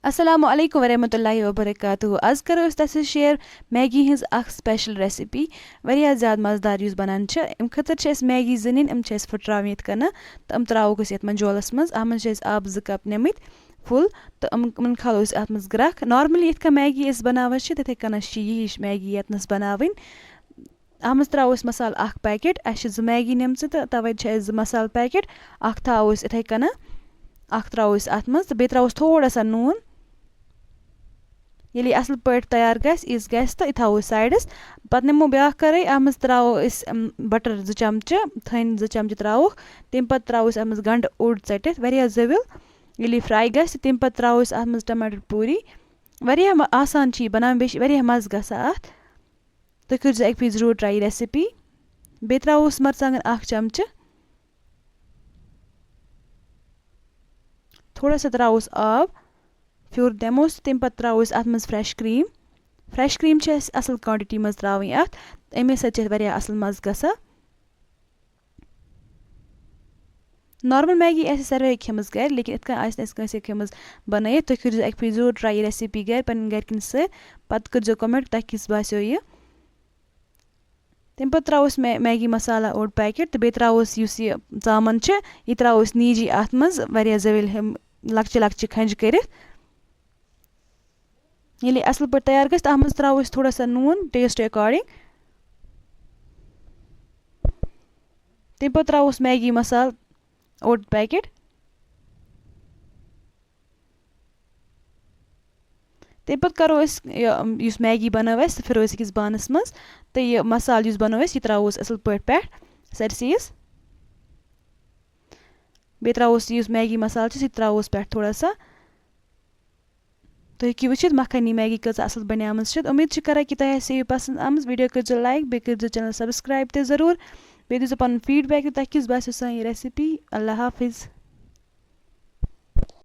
Assalamu alaikum warahmatullahi wabarakatuh. Az karo أسۍ تۄہہِ سۭتۍ شیر میگی ہٕنٛز اکھ سپیشل ریسِپی واریاہ زیادٕ مزٕدار یُس بنان چھِ اَمہِ خٲطرٕ چھِ أسۍ میگی زٕ نِنۍ یِم چھِ أسۍ پھٕٹراوٕنۍ یِتھ کٔنۍ تہٕ یِم تراووکھ أسۍ یَتھ منٛز جولس منٛز اَتھ منٛز چھِ أسۍ آبہٕ 2 کپ نِمٕتۍ فُل تہٕ یِمن کھالو أسۍ اَتھ منٛز گرٛکھ نارملی یِتھ کٔنۍ میگی أسۍ بناوان چھِ تِتھَے کٔنَس چھِ یہِ ہِش میگی ییٚتنَس بناوٕنۍ اَتھ منٛز تراوو أسۍ مسالہٕ 1 پیکٮ۪ٹ اَسہِ چھِ 2 میگی نِمژٕ تہٕ تَوَے چھِ اَسہِ 2 مسالہٕ پیکٮ۪ٹ اکھ تھاوو أسۍ یِتھَے کٔنۍ اکھ تراوو أسۍ اَتھ منٛز تہٕ بیٚیہِ تراووس تھوڑا سا نوٗن ییٚلہِ یہِ اَصٕل پٲٹھۍ تیار گژھِ یِژھ گژھِ تہٕ یہِ تھاوو أسۍ سایڈَس پَتہٕ نِمو بیٛاکھ کَرٲے اَتھ منٛز ترٛاوو أسۍ بَٹر 2 چمچہٕ تھٔنۍ 2 چمچہٕ ترٛاووکھ تمہِ پَتہٕ ترٛاوو أسۍ اَتھ منٛز گنٛڈٕ اوٚڑ ژٔٹِتھ واریاہ زٔوِل ییٚلہِ یہِ فرٛاے گژھِ تمہِ پَتہٕ ترٛاوو أسۍ اَتھ منٛز ٹماٹر پوٗری واریاہ آسان چھِ یہِ بَناوٕنۍ بیٚیہِ چھِ واریاہ مَزٕ گژھان اَتھ تُہۍ کٔرۍزیو اَکہِ پھِرِ ضروٗر ٹرٛاے یہِ ریسِپی بیٚیہِ ترٛاووس مَرژانٛگَن 1 چمچہٕ تھوڑا سا ترٛاووس آب پھیُر دِموس تمہِ پَتہٕ ترٛاوو أسۍ اَتھ منٛز فرٛٮ۪ش کرٛیٖم فرٛٮ۪ش کرٛیٖم چھِ اَسہِ اَصٕل کانٹِٹی منٛز ترٛاوٕنۍ اَتھ اَمے سۭتۍ چھِ اَتھ واریاہ اَصٕل مَزٕ گژھان نارمل میگی آسہِ ساروِیو کھیٚمٕژ گَرِ لیکِن یِتھ کٔنۍ آسہِ نہٕ اَسہِ کٲنٛسے کھیٚمٕژ بَنٲیِتھ تُہۍ کٔرۍزیو اَکہِ پھِرِ ضروٗر ٹرٛاے یہِ ریسِپی گَرِ پنٕنٮ۪ن گَرِکٮ۪ن سۭتۍ پَتہٕ کٔرۍزیو کوٚمٮ۪نٛٹ تۄہہِ کِژھ باسیو یہِ تمہِ پَتہٕ ترٛاووس میگی مسالا اوٚڑ پیکٮ۪ٹ تہٕ بیٚیہِ ترٛاووس یُس یہِ ژامَن چھِ یہِ ترٛاوو أسۍ نیٖجی اَتھ منٛز واریاہ زٔوِلۍ لۄکچہِ لۄکچہِ کھَنٛجہِ کٔرِتھ ییٚلہِ یہِ اَصٕل پٲٹھۍ تیار گژھِ تہٕ اَتھ منٛز ترٛاوو أسۍ تھوڑا سا نوٗن ٹیسٹ اٮ۪کاڈِنٛگ تمہِ پَتہٕ ترٛاووس میگی مسالہٕ اوٚڑ پیکٮ۪ٹ تمہِ پَتہٕ کَرو أسۍ یُس میگی بَنٲو اَسہِ سُہ پھِرو أسۍ أکِس بانَس منٛز تہٕ یہِ مصالہٕ یُس بَنوو اَسہِ یہِ ترٛاووس اَصٕل پٲٹھۍ پٮ۪ٹھ سٲرسٕے یَس بیٚیہِ ترٛاووس یُس میگی مسالہٕ چھِ سُہ تہِ ترٛاووس پٮ۪ٹھ تھوڑا سا تُہۍ ہیٚکِو وٕچھِتھ مکھنی میگی کۭژاہ اَصٕل بَنیمٕژ چھِ اُمید چھِ کَران کہِ تۄہہِ آسہِ یہِ پَسنٛد آمٕژ ویٖڈیو کٔرۍزیو لایک بیٚیہِ کٔرۍزیو چَنَل سَبسکرایب تہِ ضروٗر بیٚیہِ دِیٖزیو پَنُن فیٖڈبیک تہِ تۄہہِ کِژھ باسیو سٲنۍ یہِ ریسِپی اللہ حافِظ